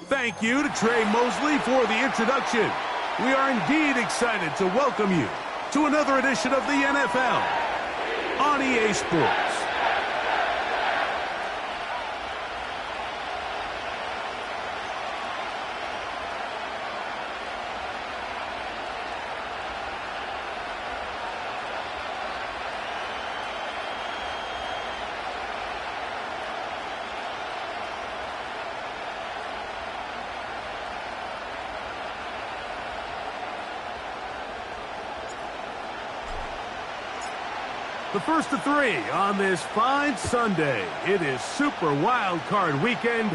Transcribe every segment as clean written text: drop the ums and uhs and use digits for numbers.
Thank you to Trey Mosley for the introduction. We are indeed excited to welcome you to another edition of the NFL on EA Sports. The first of three on this fine Sunday. It is Super Wild Card Weekend,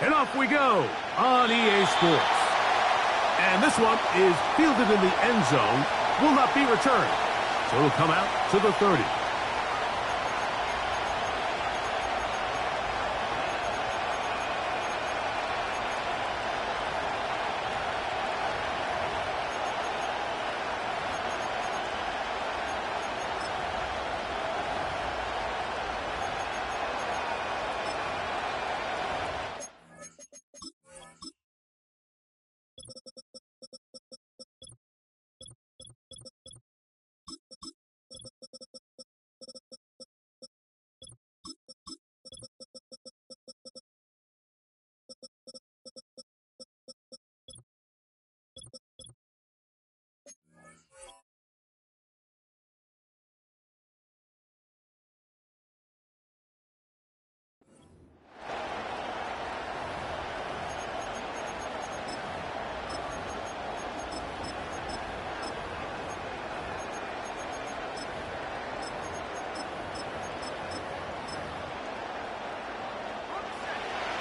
and off we go on EA Sports. And this one is fielded in the end zone, will not be returned, so it'll come out to the 30.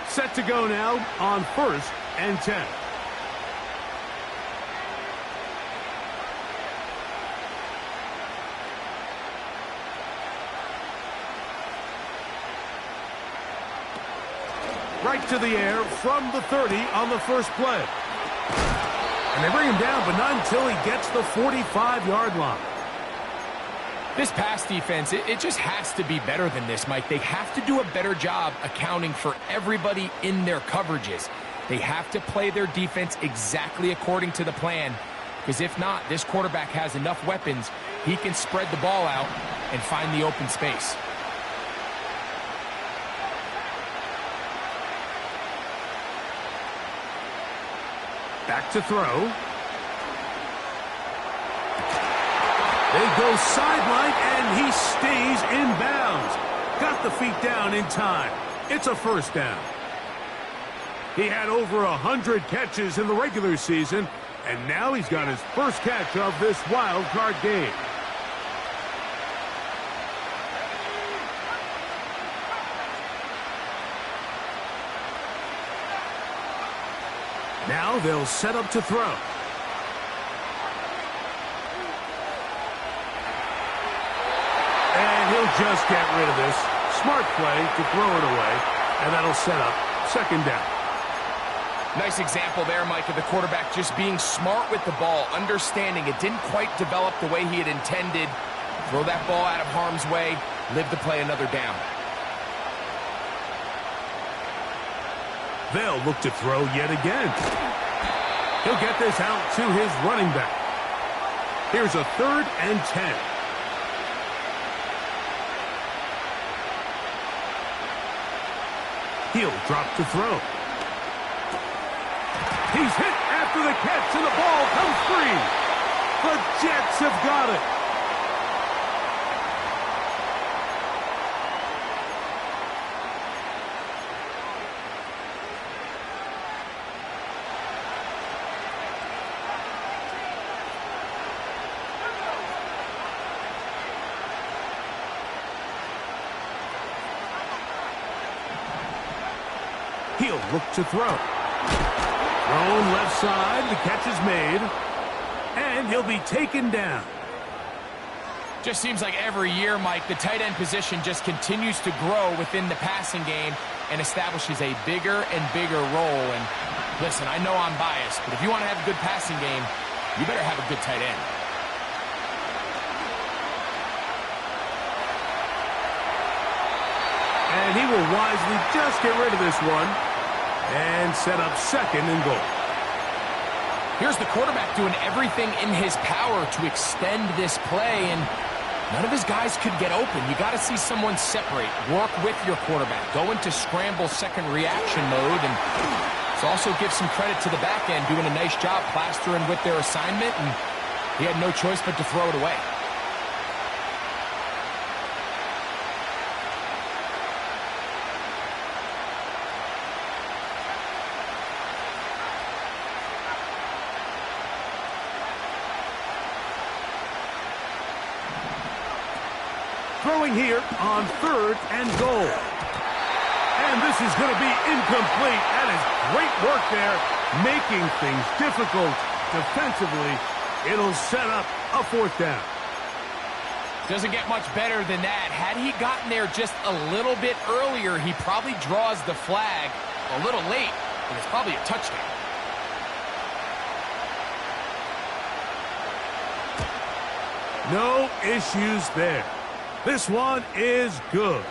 Set to go now on 1st and 10. Right to the air from the 30 on the first play. And they bring him down, but not until he gets the 45-yard line. This pass defense, it just has to be better than this, Mike. They have to do a better job accounting for everybody in their coverages. They have to play their defense exactly according to the plan, because if not, this quarterback has enough weapons, he can spread the ball out and find the open space. Back to throw. They go sideline, and he stays in bounds. Got the feet down in time. It's a first down. He had over 100 catches in the regular season, and now he's got his first catch of this wild card game. Now they'll set up to throw. And he'll just get rid of this. Smart play to throw it away, and that'll set up second down. Nice example there, Mike, of the quarterback just being smart with the ball, understanding it didn't quite develop the way he had intended. Throw that ball out of harm's way, live to play another down. They'll look to throw yet again. He'll get this out to his running back. Here's a 3rd and 10. He'll drop to throw. He's hit after the catch, and the ball comes free. The Jets have got it. He'll look to throw. Thrown left side, the catch is made, and he'll be taken down. Just seems like every year, Mike, the tight end position just continues to grow within the passing game and establishes a bigger and bigger role. And listen, I know I'm biased, but if you want to have a good passing game, you better have a good tight end. And he will wisely just get rid of this one. And set up second and goal. Here's the quarterback doing everything in his power to extend this play, and none of his guys could get open. You got to see someone separate, work with your quarterback, go into scramble second reaction mode, and also give some credit to the back end doing a nice job plastering with their assignment, and he had no choice but to throw it away. Throwing here on 3rd and goal. And this is going to be incomplete. That is great work there, making things difficult defensively. It'll set up a 4th down. Doesn't get much better than that. Had he gotten there just a little bit earlier, he probably draws the flag a little late, and it's probably a touchdown. No issues there. This one is good.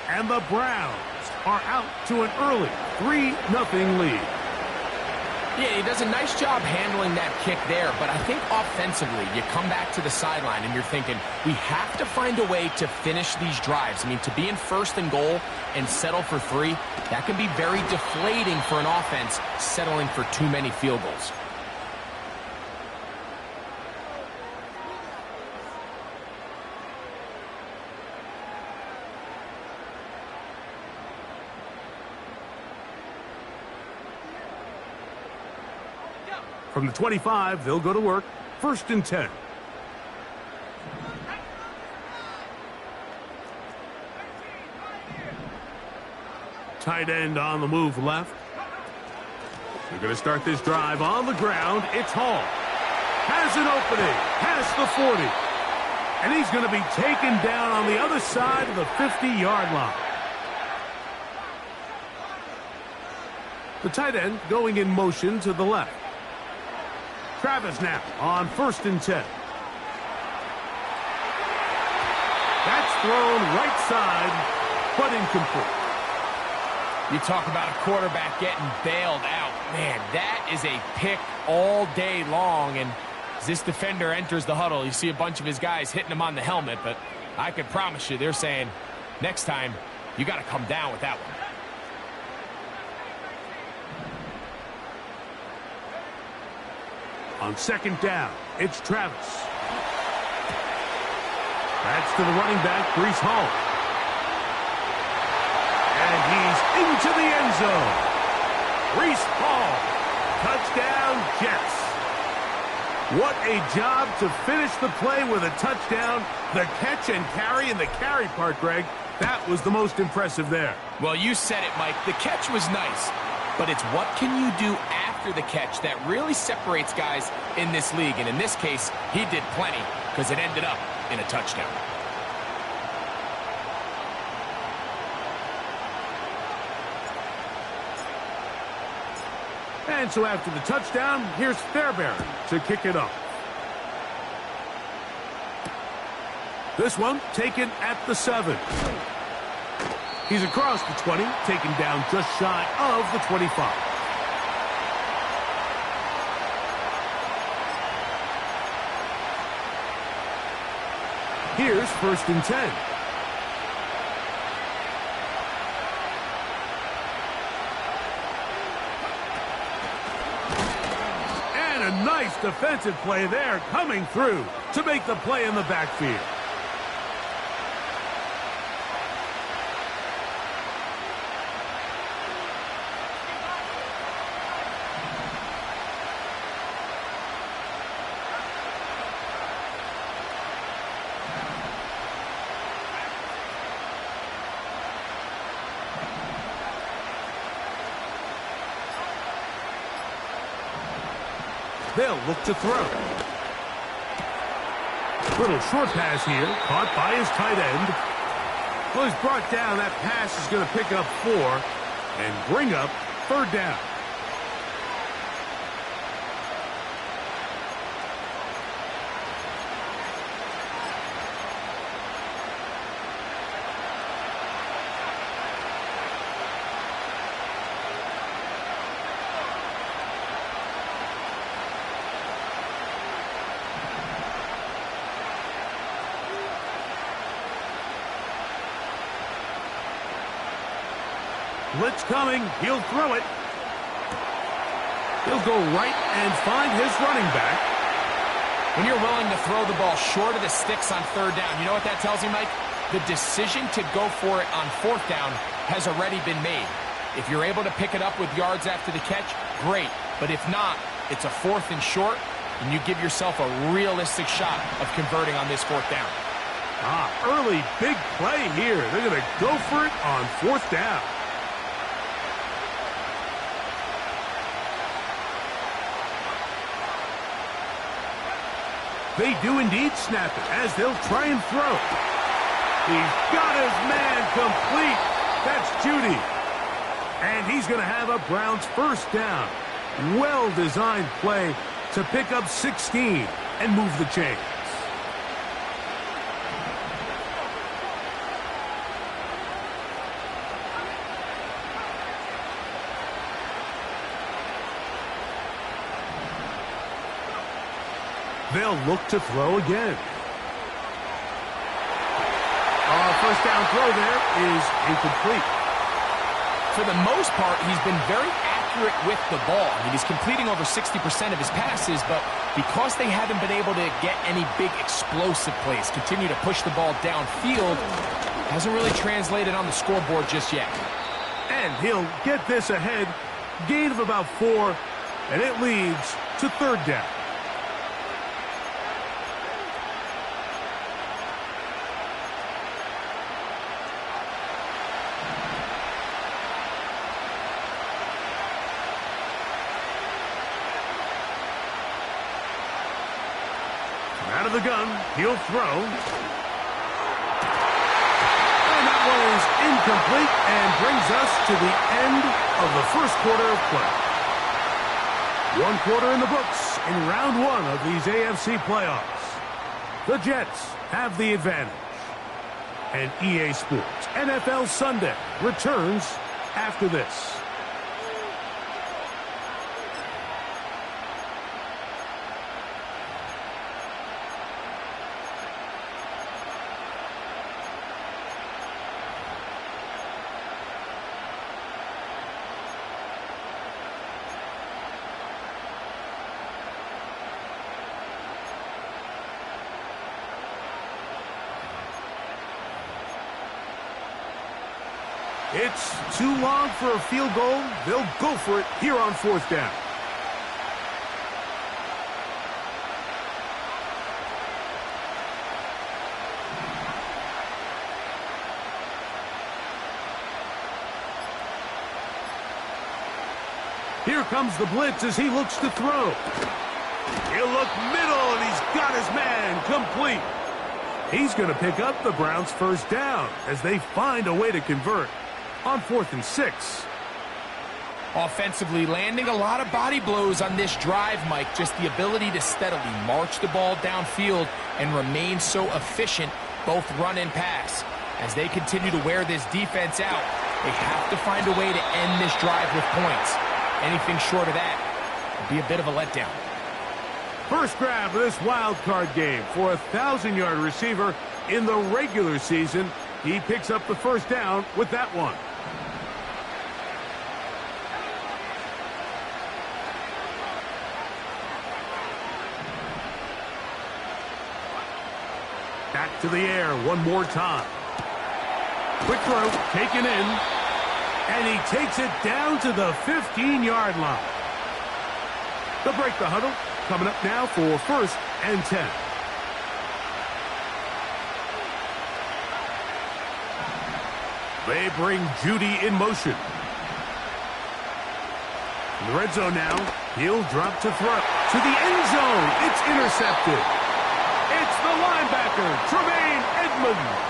And the Browns are out to an early 3-0 lead. Yeah, he does a nice job handling that kick there, but I think offensively, you come back to the sideline and you're thinking, we have to find a way to finish these drives. I mean, to be in 1st and goal and settle for 3, that can be very deflating for an offense settling for too many field goals. From the 25, they'll go to work. 1st and 10. Tight end on the move left. They're going to start this drive on the ground. It's Hall. Has an opening. Past the 40. And he's going to be taken down on the other side of the 50-yard line. The tight end going in motion to the left. Travis now on 1st and 10. That's thrown right side, but incomplete. You talk about a quarterback getting bailed out. Man, that is a pick all day long, and as this defender enters the huddle, you see a bunch of his guys hitting him on the helmet, but I can promise you they're saying, next time, you got to come down with that one. On 2nd down, it's Travis. That's to the running back, Breece Hall. And he's into the end zone. Breece Hall. Touchdown, Jets. What a job to finish the play with a touchdown. The catch and carry, and the carry part, Greg, that was the most impressive there. Well, you said it, Mike. The catch was nice, but it's what can you do after the catch that really separates guys in this league. And in this case, he did plenty because it ended up in a touchdown. And so after the touchdown, here's Fairbairn to kick it off. This one taken at the 7. He's across the 20, taken down just shy of the 25. Here's 1st and 10. And a nice defensive play there coming through to make the play in the backfield. They'll look to throw. Little short pass here, caught by his tight end. Well, he's brought down. That pass is going to pick up 4 and bring up 3rd down. Blitz coming. He'll throw it. He'll go right and find his running back. When you're willing to throw the ball short of the sticks on third down, you know what that tells me, Mike? The decision to go for it on fourth down has already been made. If you're able to pick it up with yards after the catch, great. But if not, it's a fourth and short, and you give yourself a realistic shot of converting on this fourth down. Early big play here. They're going to go for it on fourth down. They do indeed snap it as they'll try and throw. He's got his man complete. That's Judy. And he's going to have a Browns first down. Well-designed play to pick up 16 and move the chains. They'll look to throw again. First down throw there is incomplete. For the most part, he's been very accurate with the ball. I mean, he's completing over 60% of his passes, but because they haven't been able to get any big explosive plays, continue to push the ball downfield, hasn't really translated on the scoreboard just yet. And he'll get this ahead, gain of about 4, and it leads to third down. Out of the gun, he'll throw. And that one is incomplete and brings us to the end of the first quarter of play. One quarter in the books in round one of these AFC playoffs. The Jets have the advantage. And EA Sports NFL Sunday returns after this. It's too long for a field goal. They'll go for it here on fourth down. Here comes the blitz as he looks to throw. He'll look middle, and he's got his man complete. He's going to pick up the Browns' first down as they find a way to convert on 4th and 6. Offensively, landing a lot of body blows on this drive, Mike. Just the ability to steadily march the ball downfield and remain so efficient, both run and pass. As they continue to wear this defense out, they have to find a way to end this drive with points. Anything short of that would be a bit of a letdown. First grab of this wild card game for a 1,000-yard receiver in the regular season. He picks up the first down with that one. Back to the air one more time. Quick throw, taken in. And he takes it down to the 15-yard line. They'll break the huddle. Coming up now for 1st and 10. They bring Judy in motion. In the red zone now. He'll drop to throw. To the end zone. It's intercepted. It's the linebacker, Tremaine Edmonds.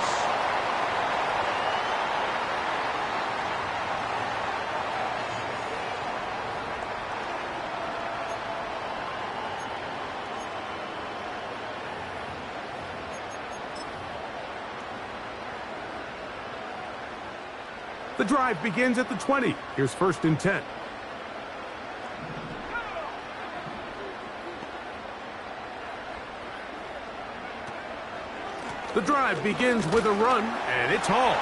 The drive begins at the 20. Here's 1st and 10. The drive begins with a run, and it's Hall.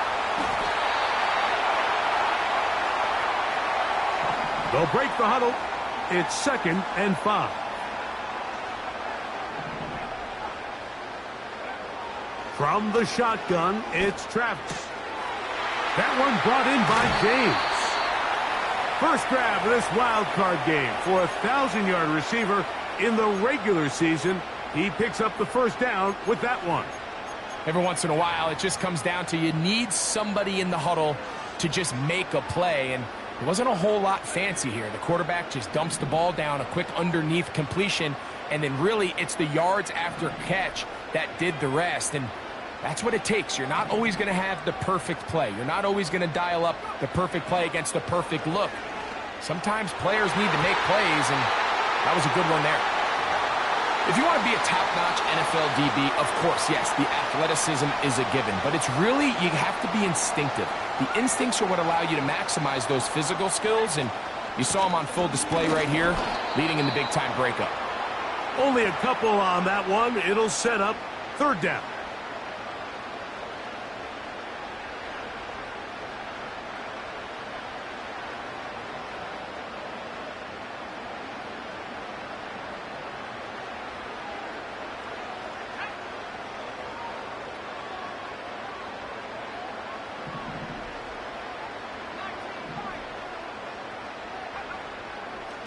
They'll break the huddle. It's 2nd and 5. From the shotgun, it's Travis. That one brought in by James. First grab of this wild card game for a 1,000-yard receiver in the regular season. He picks up the first down with that one. Every once in a while, it just comes down to you need somebody in the huddle to just make a play, and it wasn't a whole lot fancy here. The quarterback just dumps the ball down, a quick underneath completion, and then really it's the yards after catch that did the rest, and that's what it takes. You're not always going to have the perfect play. You're not always going to dial up the perfect play against the perfect look. Sometimes players need to make plays, and that was a good one there. If you want to be a top-notch NFL DB, of course, yes, the athleticism is a given, but it's really, you have to be instinctive. The instincts are what allow you to maximize those physical skills, and you saw them on full display right here, leading in the big-time breakup. Only a couple on that one. It'll set up 3rd down.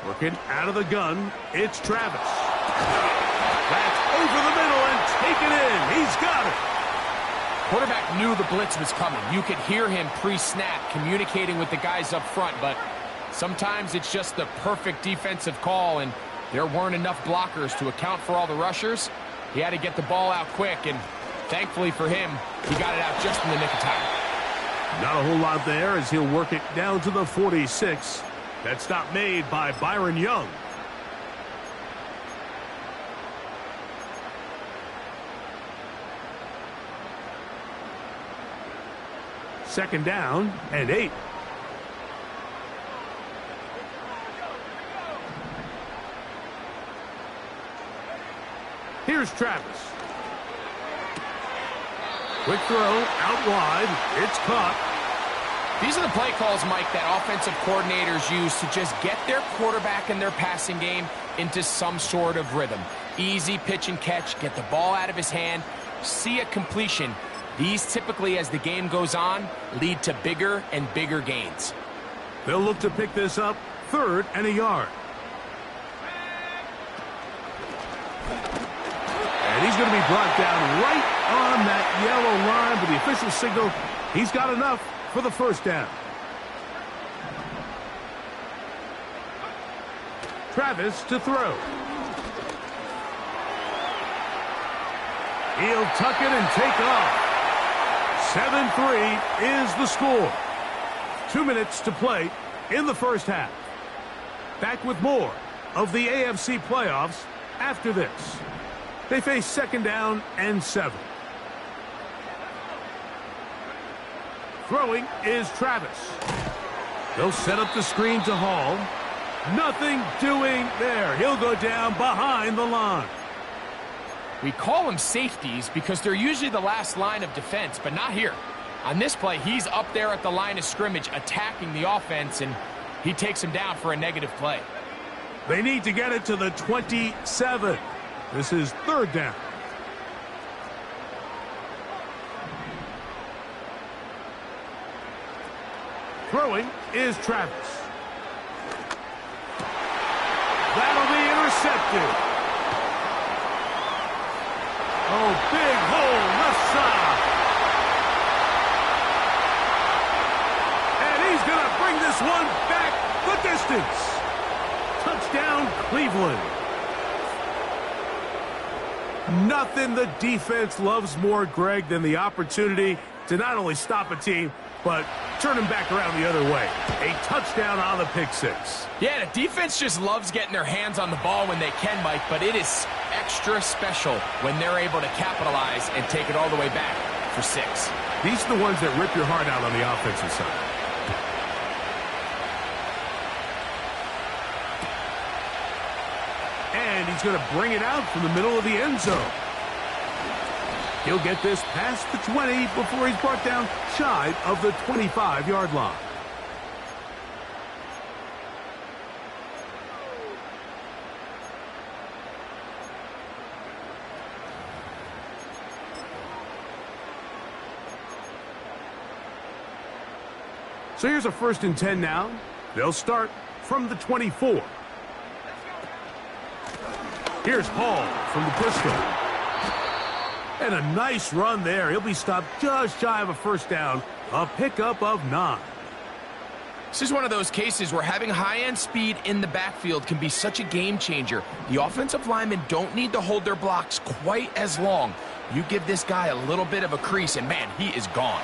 Working out of the gun, it's Travis. That's over the middle and taken in. He's got it. Quarterback knew the blitz was coming. You could hear him pre-snap communicating with the guys up front, but sometimes it's just the perfect defensive call, and there weren't enough blockers to account for all the rushers. He had to get the ball out quick, and thankfully for him, he got it out just in the nick of time. Not a whole lot there as he'll work it down to the 46. That stop made by Byron Young. Second down and 8. Here's Travis. Quick throw out wide. It's caught. These are the play calls, Mike, that offensive coordinators use to just get their quarterback and their passing game into some sort of rhythm. Easy pitch and catch, get the ball out of his hand, see a completion. These typically, as the game goes on, lead to bigger and bigger gains. They'll look to pick this up 3rd and a yard. And he's going to be brought down right on that yellow line with the official signal. He's got enough for the first down. Travis to throw. He'll tuck it and take off. 7-3 is the score. 2 minutes to play in the first half. Back with more of the AFC playoffs after this. They face 2nd down and 7. Throwing is Travis. They'll set up the screen to Hall. Nothing doing there. He'll go down behind the line. We call them safeties because they're usually the last line of defense, but not here. On this play, he's up there at the line of scrimmage attacking the offense, and he takes him down for a negative play. They need to get it to the 27. This is 3rd down. Throwing is Travis. That'll be intercepted. Oh, big hole left side. And he's going to bring this one back the distance. Touchdown, Cleveland. Nothing the defense loves more, Greg, than the opportunity to not only stop a team, but turn him back around the other way. A touchdown on the pick six. Yeah, the defense just loves getting their hands on the ball when they can, Mike, but it is extra special when they're able to capitalize and take it all the way back for 6. These are the ones that rip your heart out on the offensive side. And he's going to bring it out from the middle of the end zone. He'll get this past the 20 before he's brought down shy of the 25-yard line. So here's a 1st and 10 now. They'll start from the 24. Here's Hall from the pistol. And a nice run there. He'll be stopped just shy of a 1st down. A pickup of 9. This is one of those cases where having high-end speed in the backfield can be such a game changer. The offensive linemen don't need to hold their blocks quite as long. You give this guy a little bit of a crease, and man, he is gone.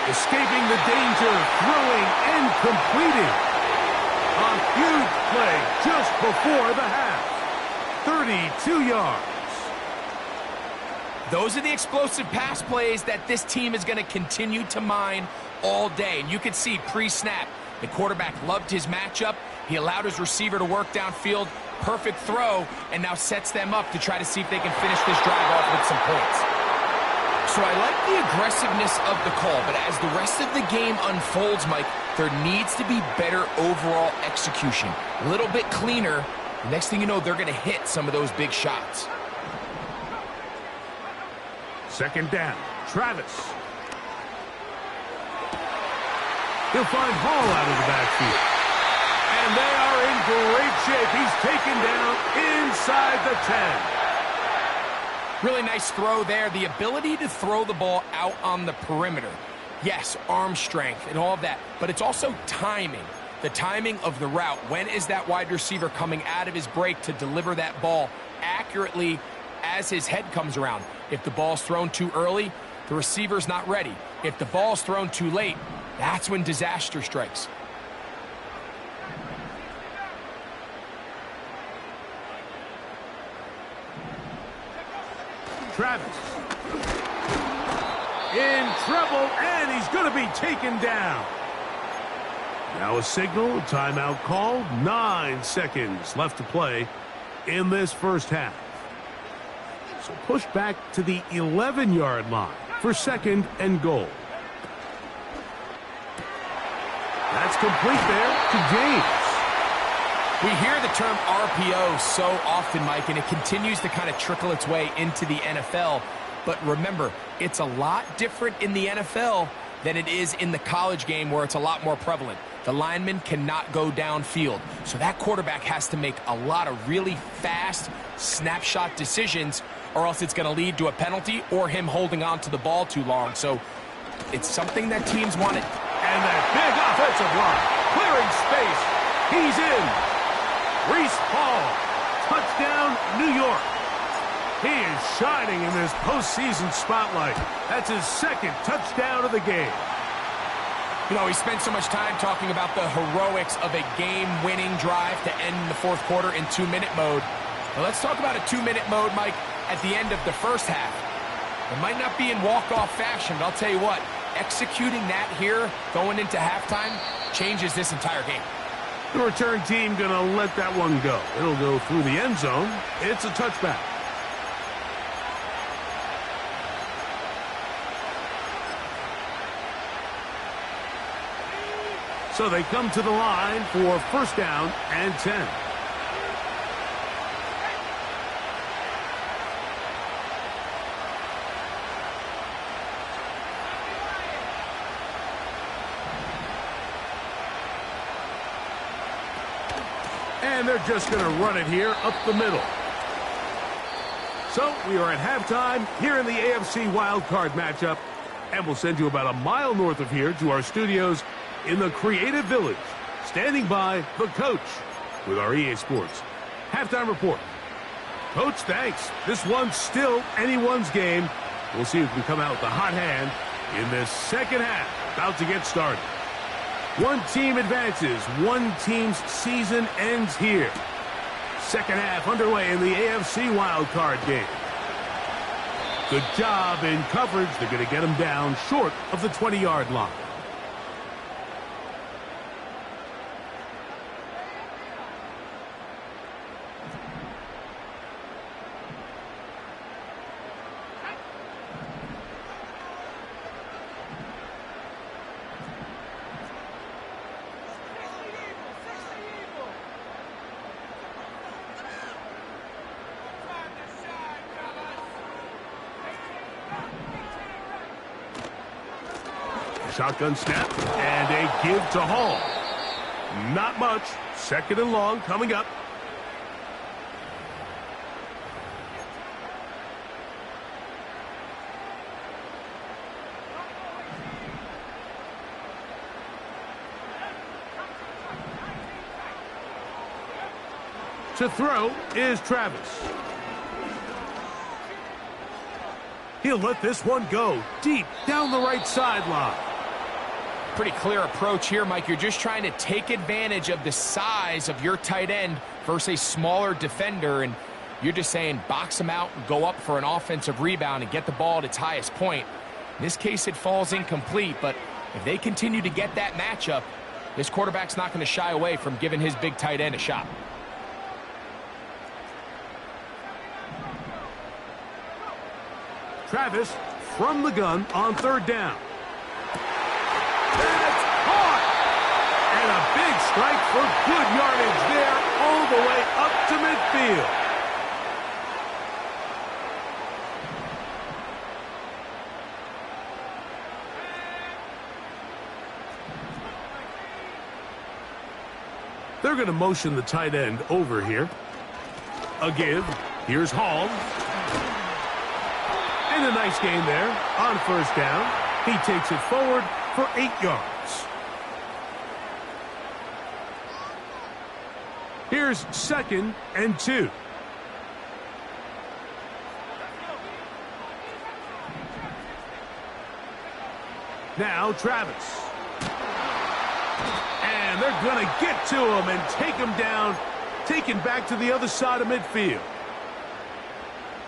Escaping the danger, throwing and completing. A huge play just before the half. 32 yards. Those are the explosive pass plays that this team is going to continue to mine all day. And you can see pre-snap, the quarterback loved his matchup. He allowed his receiver to work downfield. Perfect throw, and now sets them up to try to see if they can finish this drive off with some points. So I like the aggressiveness of the call, but as the rest of the game unfolds, Mike, there needs to be better overall execution. A little bit cleaner. The next thing you know, they're going to hit some of those big shots. 2nd down, Travis. He'll find Hall out of the backfield. And they are in great shape. He's taken down inside the 10. Really nice throw there. The ability to throw the ball out on the perimeter. Yes, arm strength and all of that, but it's also timing. The timing of the route. When is that wide receiver coming out of his break to deliver that ball accurately as his head comes around? If the ball's thrown too early, the receiver's not ready. If the ball's thrown too late, that's when disaster strikes. Travis. In trouble, and he's going to be taken down. Now a signal, timeout called. 9 seconds left to play in this 1st half. So push back to the 11-yard line for 2nd and goal. That's complete there to James. We hear the term RPO so often, Mike, and it continues to kind of trickle its way into the NFL. But remember, it's a lot different in the NFL than it is in the college game where it's a lot more prevalent. The lineman cannot go downfield. So that quarterback has to make a lot of really fast snapshot decisions, or else it's going to lead to a penalty or him holding on to the ball too long. So it's something that teams want it. And that big offensive line, clearing space. He's in. Reese Hall, touchdown, New York. He is shining in this postseason spotlight. That's his 2nd touchdown of the game. You know, he spent so much time talking about the heroics of a game-winning drive to end the 4th quarter in 2-minute mode. Now let's talk about a 2-minute mode, Mike, at the end of the 1st half. It might not be in walk-off fashion, but I'll tell you what, executing that here going into halftime changes this entire game. The return team going to let that one go. It'll go through the end zone. It's a touchback. So they come to the line for 1st down and 10. And they're just going to run it here up the middle. So we are at halftime here in the AFC Wildcard matchup. And we'll send you about a mile north of here to our studios in the Creative Village. Standing by, the coach with our EA Sports halftime report. Coach, thanks. This one's still anyone's game. We'll see who can come out with the hot hand in this 2nd half. About to get started. One team advances. One team's season ends here. 2nd half underway in the AFC wildcard game. Good job in coverage. They're going to get him down short of the 20-yard line. Shotgun snap and a give to Hall. Not much. 2nd and long coming up. To throw is Travis. He'll let this one go deep down the right sideline. Pretty clear approach here, Mike. You're just trying to take advantage of the size of your tight end versus a smaller defender, and you're just saying box him out and go up for an offensive rebound and get the ball at its highest point. In this case, it falls incomplete, but if they continue to get that matchup, this quarterback's not going to shy away from giving his big tight end a shot. Travis from the gun on 3rd down. That's caught! And a big strike for good yardage there all the way up to midfield. They're going to motion the tight end over here. A give. Here's Hall. And a nice gain there on 1st down. He takes it forward for 8 yards. Here's 2nd and 2. Now Travis. And they're going to get to him and take him down, taken back to the other side of midfield.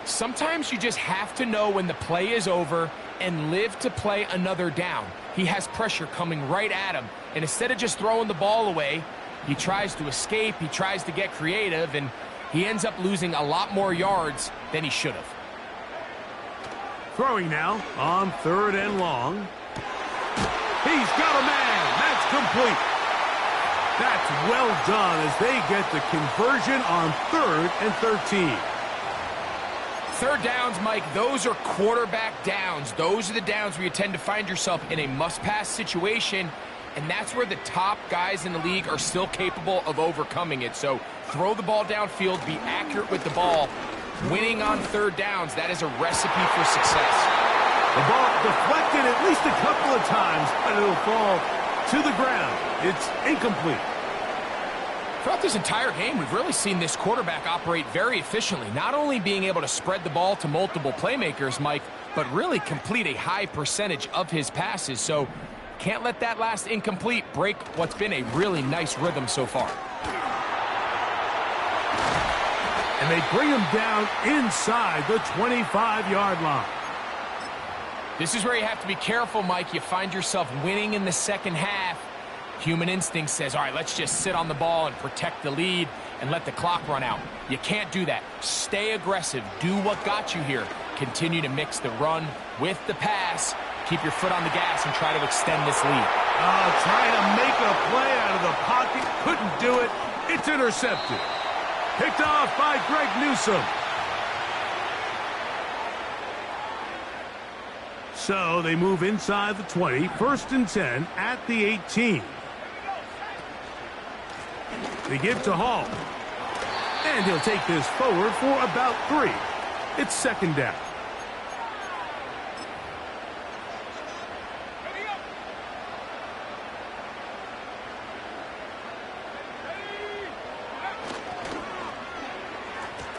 Sometimes you just have to know when the play is over and live to play another down. He has pressure coming right at him, and instead of just throwing the ball away, he tries to escape, he tries to get creative, and he ends up losing a lot more yards than he should have. Throwing now on 3rd and long. He's got a man. That's complete. That's well done as they get the conversion on 3rd and 13. 3rd downs, Mike, those are quarterback downs. Those are the downs where you tend to find yourself in a must-pass situation, and that's where the top guys in the league are still capable of overcoming it. So throw the ball downfield, be accurate with the ball. Winning on 3rd downs, that is a recipe for success. The ball deflected at least a couple of times, and it'll fall to the ground. It's incomplete. Throughout this entire game, we've really seen this quarterback operate very efficiently, not only being able to spread the ball to multiple playmakers, Mike, but really complete a high percentage of his passes. So can't let that last incomplete break what's been a really nice rhythm so far. And they bring him down inside the 25-yard line. This is where you have to be careful, Mike. You find yourself winning in the 2nd half. Human instinct says, all right, let's just sit on the ball and protect the lead and let the clock run out. You can't do that. Stay aggressive. Do what got you here. Continue to mix the run with the pass. Keep your foot on the gas and try to extend this lead. Trying to make a play out of the pocket. Couldn't do it. It's intercepted. Picked off by Greg Newsome. So they move inside the 20. 1st and 10 at the 18. They give to Hall. And he'll take this forward for about 3. It's 2nd down.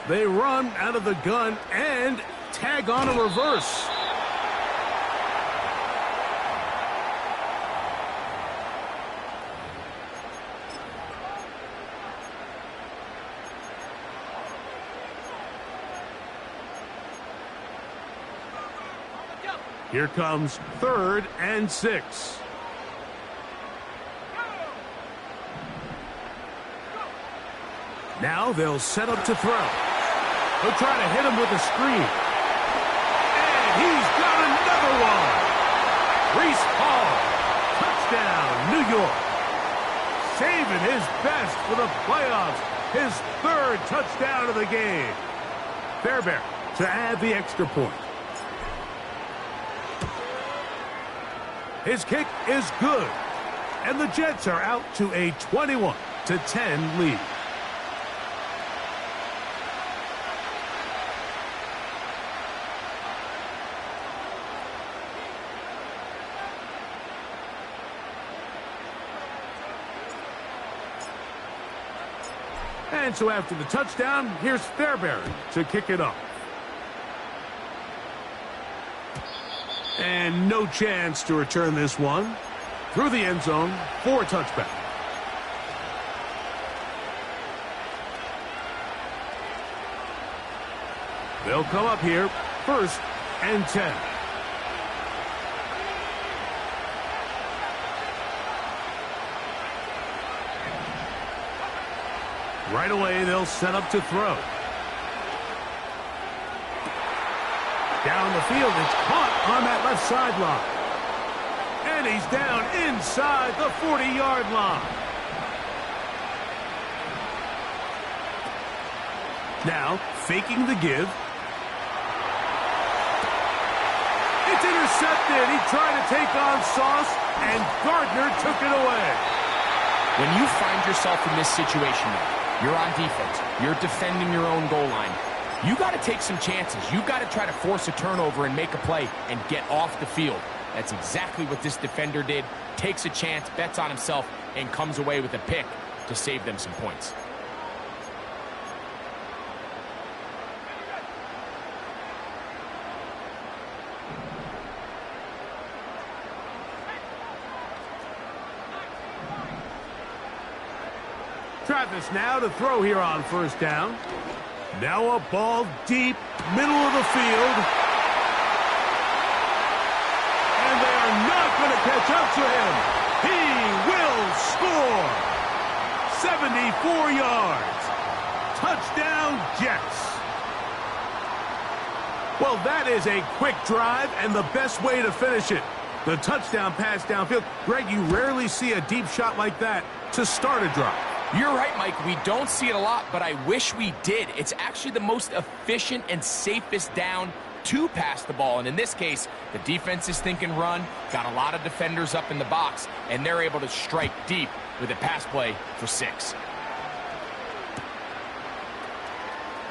They run out of the gun and tag on a reverse. Here comes 3rd and 6. Now they'll set up to throw. They'll try to hit him with a screen. And he's got another one. Reese Hall. Touchdown, New York. Saving his best for the playoffs. His 3rd touchdown of the game. Fairbairn to add the extra point. His kick is good. And the Jets are out to a 21-10 lead. And so after the touchdown, here's Fairbairn to kick it off. And no chance to return this one. Through the end zone for a touchback. They'll come up here, 1st and 10. Right away, they'll set up to throw. Down the field, it's caught on that left sideline. And he's down inside the 40-yard line. Now, faking the give. It's intercepted. He tried to take on Sauce, and Gardner took it away. When you find yourself in this situation, you're on defense, you're defending your own goal line, you got to take some chances. You got to try to force a turnover and make a play and get off the field. That's exactly what this defender did. Takes a chance, bets on himself, and comes away with a pick to save them some points. Travis now to throw here on 1st down. Now a ball deep, middle of the field. And they are not going to catch up to him. He will score. 74 yards. Touchdown, Jets. Well, that is a quick drive and the best way to finish it. The touchdown pass downfield. Greg, you rarely see a deep shot like that to start a drive. You're right, Mike. We don't see it a lot, but I wish we did. It's actually the most efficient and safest down to pass the ball. And in this case, the defense is thinking run, got a lot of defenders up in the box, and they're able to strike deep with a pass play for 6.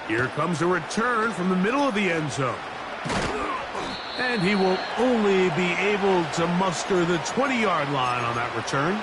Here comes a return from the middle of the end zone. And he will only be able to muster the 20-yard line on that return.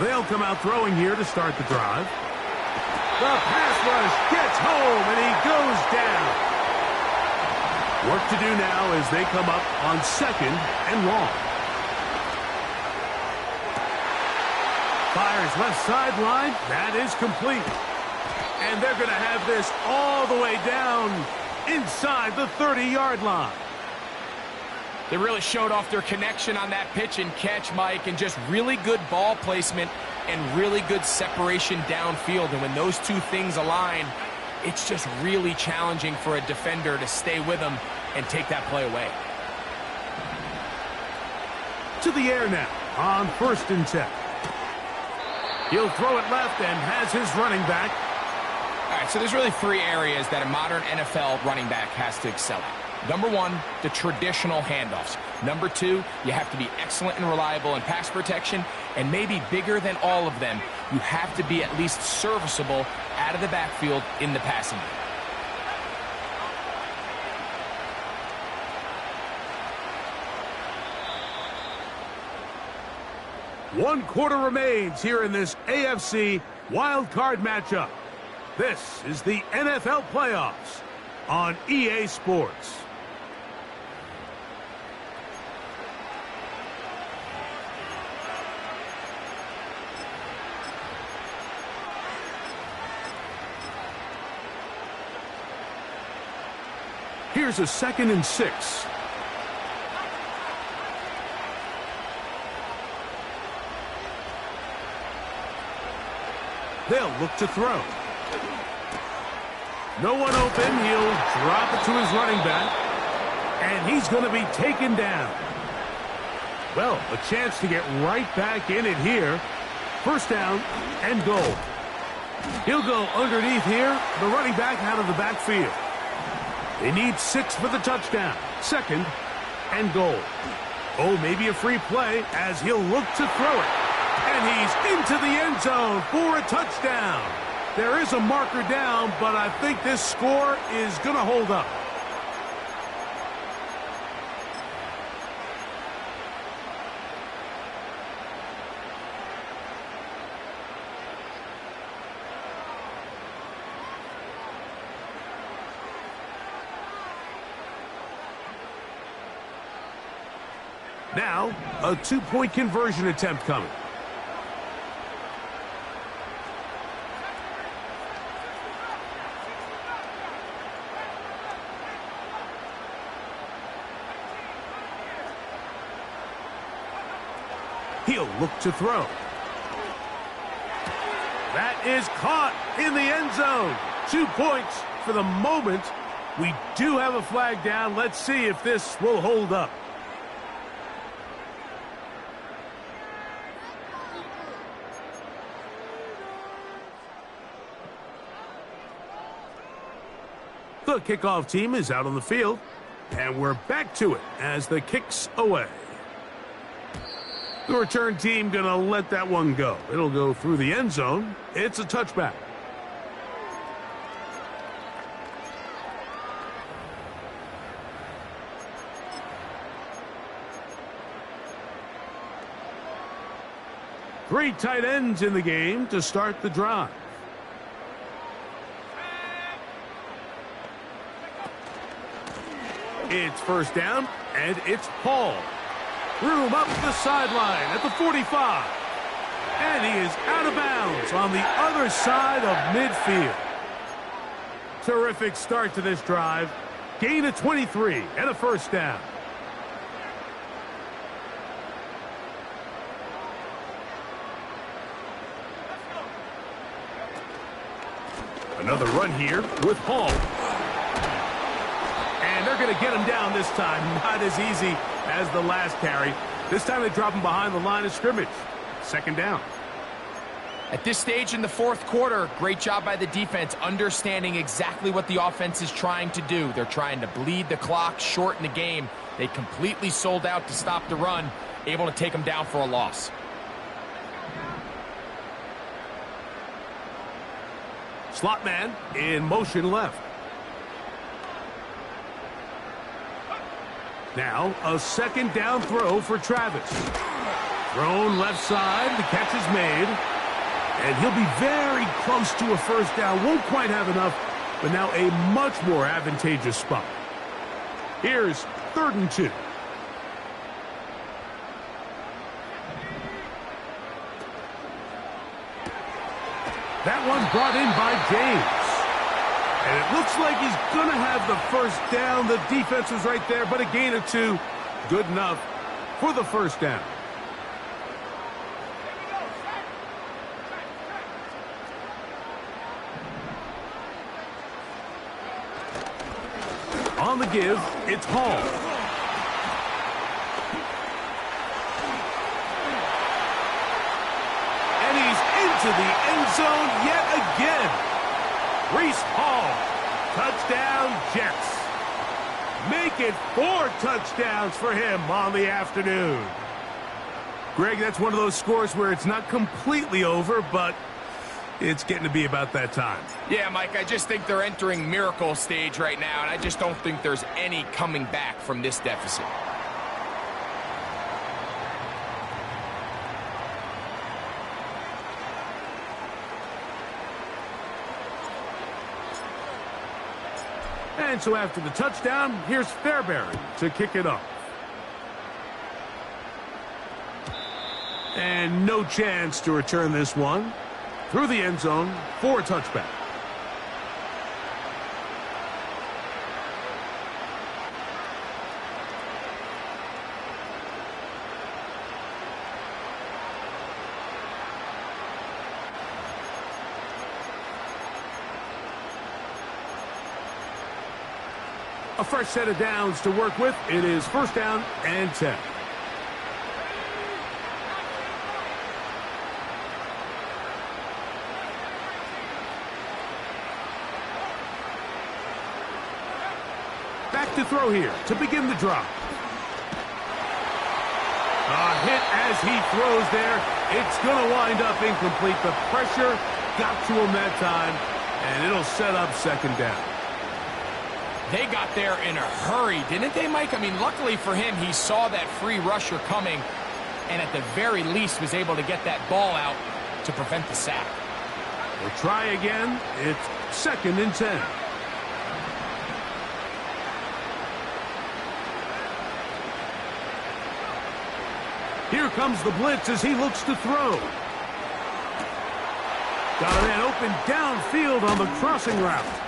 They'll come out throwing here to start the drive. The pass rush gets home, and he goes down. Work to do now as they come up on 2nd and long. Fires left sideline. That is complete. And they're going to have this all the way down inside the 30-yard line. They really showed off their connection on that pitch and catch, Mike, and just really good ball placement and really good separation downfield. And when those two things align, it's just really challenging for a defender to stay with them and take that play away. To the air now on 1st and 10. He'll throw it left and has his running back. All right, so there's really 3 areas that a modern NFL running back has to excel at. Number 1, the traditional handoffs. Number 2, you have to be excellent and reliable in pass protection. And maybe bigger than all of them, you have to be at least serviceable out of the backfield in the passing game. 1 quarter remains here in this AFC wildcard matchup. This is the NFL playoffs on EA Sports. Here's a 2nd and 6. They'll look to throw. No one open. He'll drop it to his running back. And he's going to be taken down. Well, a chance to get right back in it here. First down and goal. He'll go underneath here. The running back out of the backfield. They need 6 for the touchdown. Second and goal. Oh, maybe a free play as he'll look to throw it. And he's into the end zone for a touchdown. There is a marker down, but I think this score is going to hold up. Now, a 2-point conversion attempt coming. He'll look to throw. That is caught in the end zone. 2 points for the moment. We do have a flag down. Let's see if this will hold up. The kickoff team is out on the field, and we're back to it as the kick's away. The return team going to let that one go. It'll go through the end zone. It's a touchback. Three tight ends in the game to start the drive. It's first down, and it's Paul. Room up the sideline at the 45. And he is out of bounds on the other side of midfield. Terrific start to this drive. Gain of 23 and a first down. Another run here with Paul. And they're going to get him down this time. Not as easy as the last carry. This time they drop him behind the line of scrimmage. Second down. At this stage in the fourth quarter, great job by the defense, understanding exactly what the offense is trying to do. They're trying to bleed the clock, shorten the game. They completely sold out to stop the run, able to take them down for a loss. Slot man in motion left. Now a second down throw for Travis. Thrown left side. The catch is made. And he'll be very close to a first down. Won't quite have enough, but now a much more advantageous spot. Here's 3rd and 2. That one brought in by James. And it looks like he's going to have the first down. The defense was right there, but a gain of 2. Good enough for the first down. On the give, it's Hall. And he's into the end zone yet again. Reese Hall, touchdown Jets. Make it 4 touchdowns for him on the afternoon. Greg, that's one of those scores where it's not completely over, but it's getting to be about that time. Yeah, Mike, I just think they're entering miracle stage right now, and I just don't think there's any coming back from this deficit. And so after the touchdown, here's Fairbury to kick it off. And no chance to return this one. Through the end zone for a touchback. A fresh set of downs to work with. It is first down and 10. Back to throw here to begin the drop. A hit as he throws there. It's going to wind up incomplete. The pressure got to him that time, and it'll set up second down. They got there in a hurry, didn't they, Mike? I mean, luckily for him, he saw that free rusher coming, and at the very least was able to get that ball out to prevent the sack. We'll try again. It's second and 10. Here comes the blitz as he looks to throw. Got a man open downfield on the crossing route.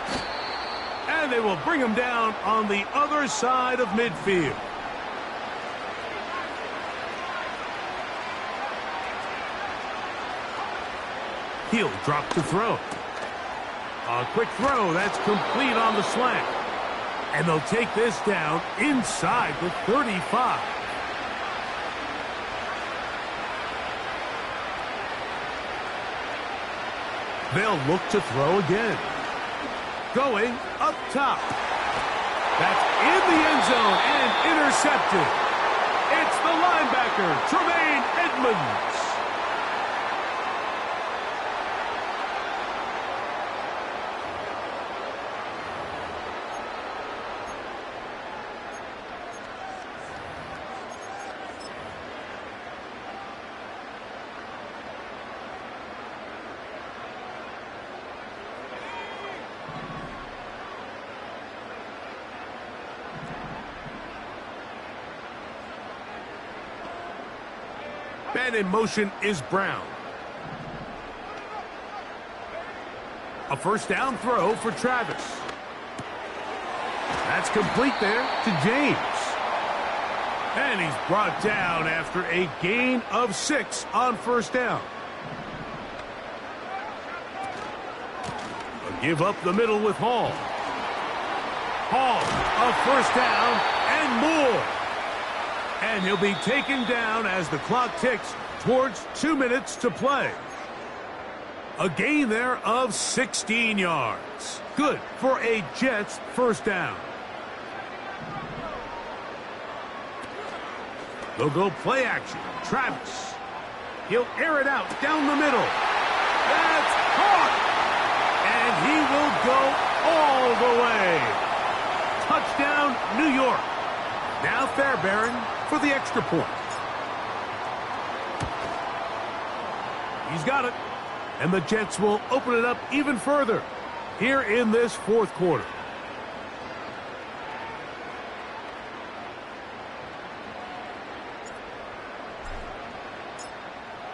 And they will bring him down on the other side of midfield. He'll drop to throw. A quick throw that's complete on the slant. And they'll take this down inside the 35. They'll look to throw again. Going up top. That's in the end zone and intercepted. It's the linebacker, Tremaine Edmonds. Man in motion is Brown. A first down throw for Travis. That's complete there to James. And he's brought down after a gain of 6 on first down. A give up the middle with Hall. Hall, a first down and more. And he'll be taken down as the clock ticks towards 2 minutes to play. A gain there of 16 yards. Good for a Jets first down. They'll go play action. Travis. He'll air it out down the middle. That's caught. And he will go all the way. Touchdown, New York. Now Fairbairn for the extra point. He's got it. And the Jets will open it up even further here in this fourth quarter.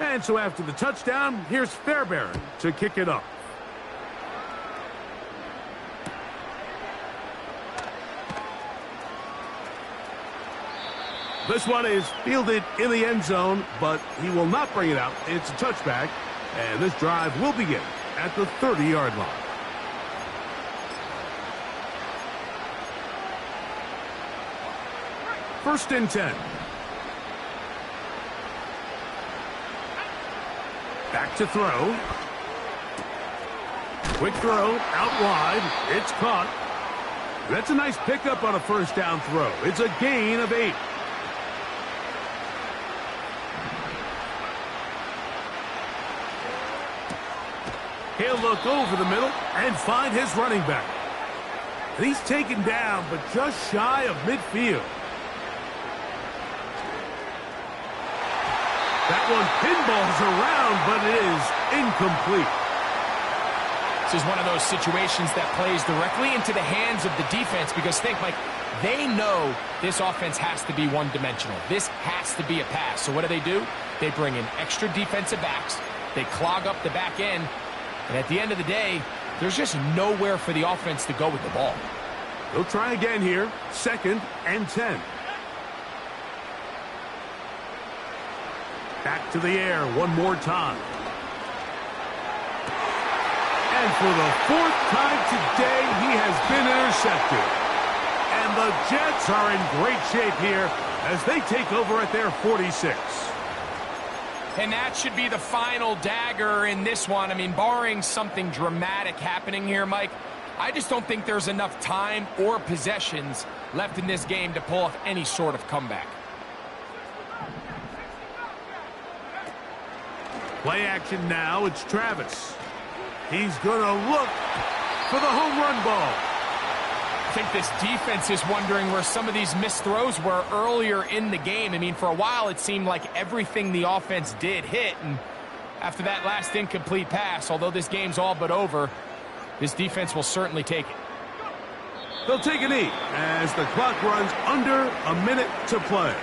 And so after the touchdown, here's Fairbairn to kick it up. This one is fielded in the end zone, but he will not bring it out. It's a touchback, and this drive will begin at the 30-yard line. First and 10. Back to throw. Quick throw out wide. It's caught. That's a nice pickup on a first down throw. It's a gain of 8. He'll look over the middle and find his running back. And he's taken down, but just shy of midfield. That one pinballs around, but it is incomplete. This is one of those situations that plays directly into the hands of the defense because think, Mike, they know this offense has to be one-dimensional. This has to be a pass. So what do? They bring in extra defensive backs. They clog up the back end. And at the end of the day, there's just nowhere for the offense to go with the ball. They'll try again here. Second and 10. Back to the air one more time. And for the 4th time today, he has been intercepted. And And the Jets are in great shape here as they take over at their 46. And that should be the final dagger in this one. I mean, barring something dramatic happening here, Mike, I just don't think there's enough time or possessions left in this game to pull off any sort of comeback. Play action now. It's Travis. He's going to look for the home run ball. I think this defense is wondering where some of these missed throws were earlier in the game. I mean, for a while, it seemed like everything the offense did hit. And after that last incomplete pass, although this game's all but over, this defense will certainly take it. They'll take a knee as the clock runs under a minute to play.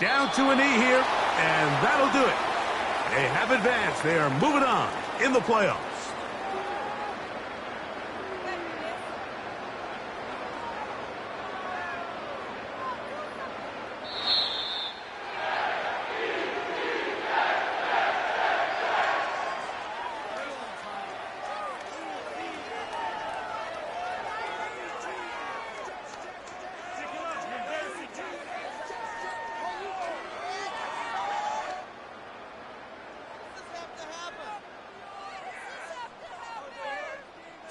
Down to a knee here, and that'll do it. They have advanced. They are moving on in the playoffs.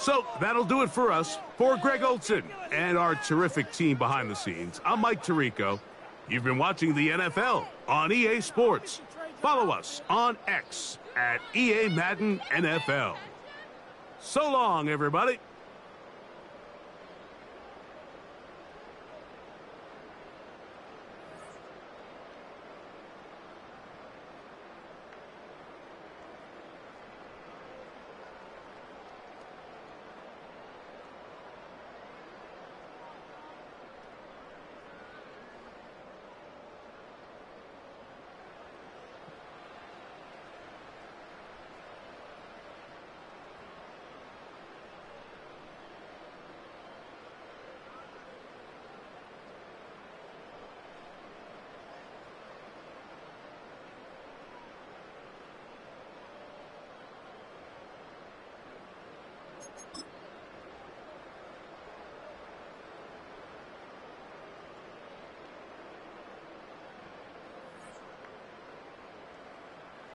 So that'll do it for us. For Greg Olson and our terrific team behind the scenes, I'm Mike Tirico. You've been watching the NFL on EA Sports. Follow us on X at EA Madden NFL. So long, everybody.